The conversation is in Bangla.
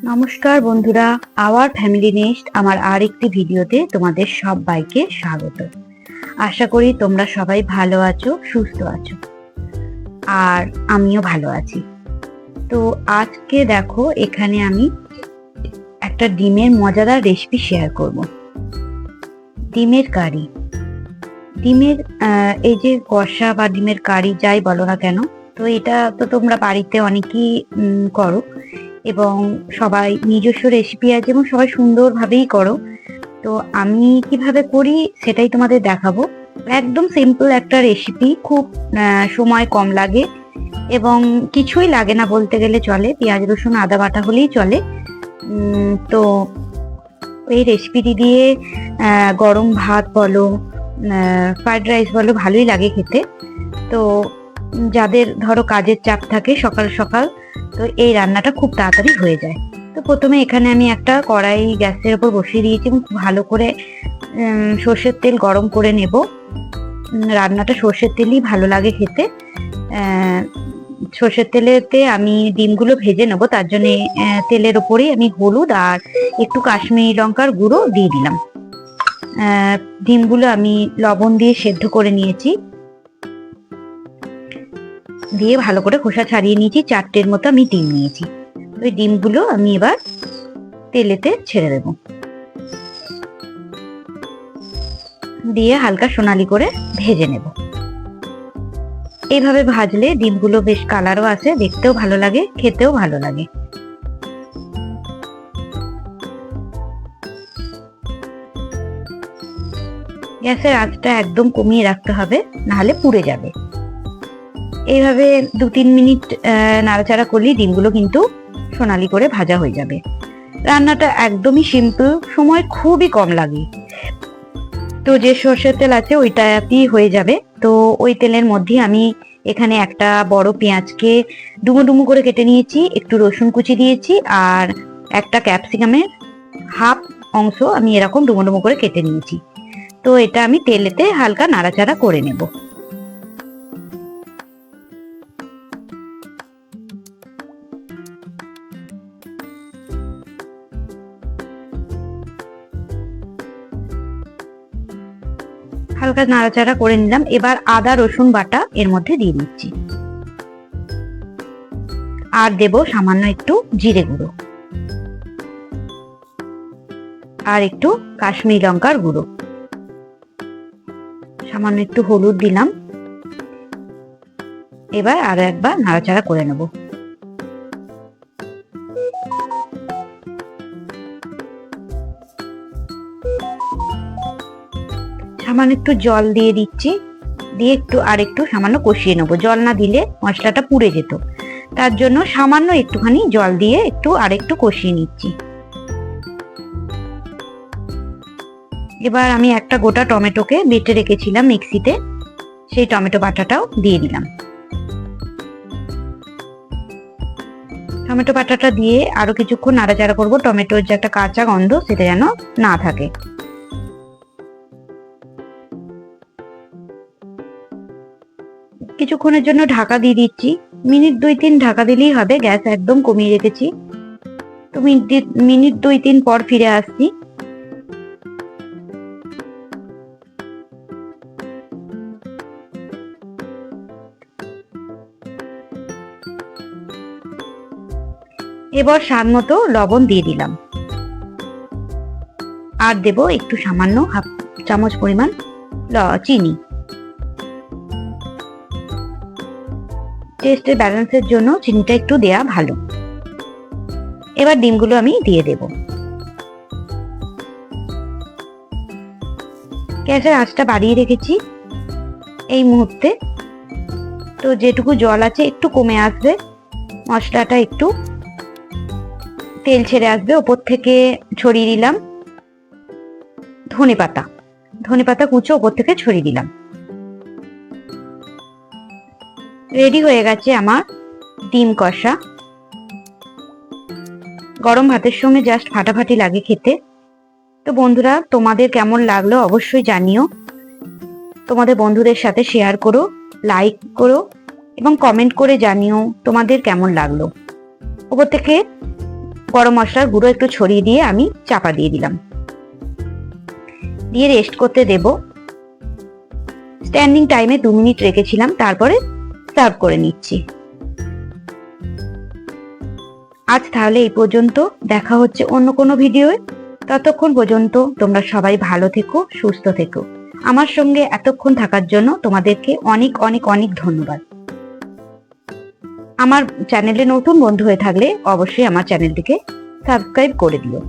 নমস্কার বন্ধুরা, আওয়ার ফ্যামিলি নেস্ট আমার আরেকটি ভিডিওতে তোমাদের সবাইকে স্বাগত। আশা করি তোমরা সবাই ভালো আছো, সুস্থ আছো, আর আমিও ভালো আছি। তো আজকে দেখো, এখানে আমি একটা ডিমের মজাদার রেসিপি শেয়ার করব। ডিমের কারি। ডিমের এই যে কষা বা ডিমের কারি যাই বলো না কেন, তো এটা তো তোমরা বাড়িতে অনেকেই করো এবং সবাই নিজস্ব রেসিপি আছে এবং সবাই সুন্দরভাবেই করো। তো আমি কিভাবে করি সেটাই তোমাদের দেখাবো। একদম সিম্পল একটা রেসিপি, খুব সময় কম লাগে এবং কিছুই লাগে না বলতে গেলে চলে, পেঁয়াজ রসুন আদা বাটা হলেই চলে। তো এই রেসিপিটি দিয়ে গরম ভাত বলো, ফ্রাইড রাইস বলো, ভালোই লাগে খেতে। তো যাদের ধরো কাজের চাপ থাকে সকাল সকাল, তো এই রান্নাটা খুব তাড়াতাড়ি হয়ে যায়। তো প্রথমে এখানে আমি একটা কড়াই গ্যাসের উপর বসিয়ে দিয়েছি এবং ভালো করে সর্ষের তেল গরম করে নেব। রান্নাটা সর্ষের তেলই ভালো লাগে খেতে। সর্ষের তেলেতে আমি ডিমগুলো ভেজে নেবো, তার জন্য তেলের ওপরেই আমি হলুদ আর একটু কাশ্মীরি লঙ্কার গুঁড়ো দিয়ে দিলাম। ডিমগুলো আমি লবণ দিয়ে সেদ্ধ করে নিয়েছি, দিয়ে ভালো করে খোসা ছাড়িয়ে নিয়েছি। 4টের মতো আমি ডিম নিয়েছি। ওই ডিমগুলো আমি এবার তেলেতে ছেড়ে দেব, দিয়ে হালকা সোনালি করে ভেজে নেব। এইভাবে ভাজলে ডিমগুলো বেশ কালারও আসে, দেখতেও ভালো লাগে, খেতেও ভালো লাগে। গ্যাসের আঁচটা একদম কমিয়ে রাখতে হবে, নাহলে পুড়ে যাবে। এইভাবে 2-3 মিনিট নাড়াচাড়া করলেই ডিমগুলো কিন্তু সোনালি করে ভাজা হয়ে যাবে। রান্নাটা একদমই সিম্পল, সময় খুবই কম লাগে। তো যে সর্ষের তেল আছে ওইটাতেই হয়ে যাবে। তো ওই তেলের মধ্যে আমি এখানে একটা বড় পেঁয়াজকে ডুমো ডুমো করে কেটে নিয়েছি, একটু রসুন কুচি দিয়েছি, আর একটা ক্যাপসিকামের হাফ অংশ আমি এরকম ডুমো ডুমো করে কেটে নিয়েছি। তো এটা আমি তেলেতে হালকা নাড়াচাড়া করে নেব। হালকা নাড়াচাড়া করে নিলাম। এবার আদা রসুন বাটা এর মধ্যে দিয়ে দিচ্ছি, আর দেব সামান্য একটু জিরে গুঁড়ো আর একটু কাশ্মীরি লঙ্কার গুঁড়ো, সামান্য একটু হলুদ দিলাম। এবার আরো একবার নাড়াচাড়া করে নেব। সামান্য একটু জল দিয়ে দিচ্ছি, দিয়ে একটু সামান্য কষিয়ে নেবো। জল না দিলে মশলাটা পুড়ে যেত, তার জন্য সামান্য একটুখানি জল দিয়ে আরেকটু কষিয়ে নিচ্ছি। এবার আমি একটা গোটা টমেটোকে বেটে রেখেছিলাম মিক্সিতে, সেই টমেটো বাটাটাও দিয়ে দিলাম। টমেটো বাটাটা দিয়ে আরো কিছুক্ষণ নাড়াচাড়া করবো, টমেটোর যে একটা কাঁচা গন্ধ সেটা যেন না থাকে। কিছুক্ষণের জন্য ঢাকা দিয়ে দিচ্ছি, মিনিট 2-3 ঢাকা দিলেই হবে। গ্যাস একদম কমিয়ে রেখেছি। তো মিনিট 2-3 পর ফিরে আসছি। এবার স্বাদ মতো লবণ দিয়ে দিলাম, আর দেব একটু সামান্য হাফ চামচ পরিমাণ চিনি। টেস্টের ব্যালেন্সের জন্য চিনিটা একটু দেয়া ভালো। এবার ডিমগুলো আমি দিয়ে দেব। গ্যাসের আঁচটা বাড়িয়ে রেখেছি এই মুহূর্তে। তো যেটুকু জল আছে একটু কমে আসবে, মশলাটা একটু তেল ছেড়ে আসবে। ওপর থেকে ছড়িয়ে দিলাম ধনে পাতা কুচো, ওপর থেকে ছড়িয়ে দিলাম। রেডি হয়ে গেছে আমার ডিম কষা। গরম ভাতের সঙ্গে জাস্ট ফাটাফাটি লাগে খেতে। তো বন্ধুরা, তোমাদের কেমন লাগলো অবশ্যই জানিও। তোমাদের বন্ধুদের সাথে শেয়ার করো, লাইক করো এবং কমেন্ট করে জানিও তোমাদের কেমন লাগলো। ওপর থেকে গরম মশলার গুঁড়ো একটু ছড়িয়ে দিয়ে আমি চাপা দিয়ে দিলাম, দিয়ে রেস্ট করতে দেব। স্ট্যান্ডিং টাইমে 2 মিনিট রেখেছিলাম, তারপরে সার্ভ করে নিচ্ছি। আজ তাহলে এই পর্যন্ত, দেখা হচ্ছে অন্য কোনো ভিডিওয়ে। ততক্ষণ পর্যন্ত তোমরা সবাই ভালো থেকো, সুস্থ থেকো। আমার সঙ্গে এতক্ষণ থাকার জন্য তোমাদেরকে অনেক অনেক অনেক ধন্যবাদ। আমার চ্যানেলে নতুন বন্ধু হয়ে থাকলে অবশ্যই আমার চ্যানেলটিকে সাবস্ক্রাইব করে দিও।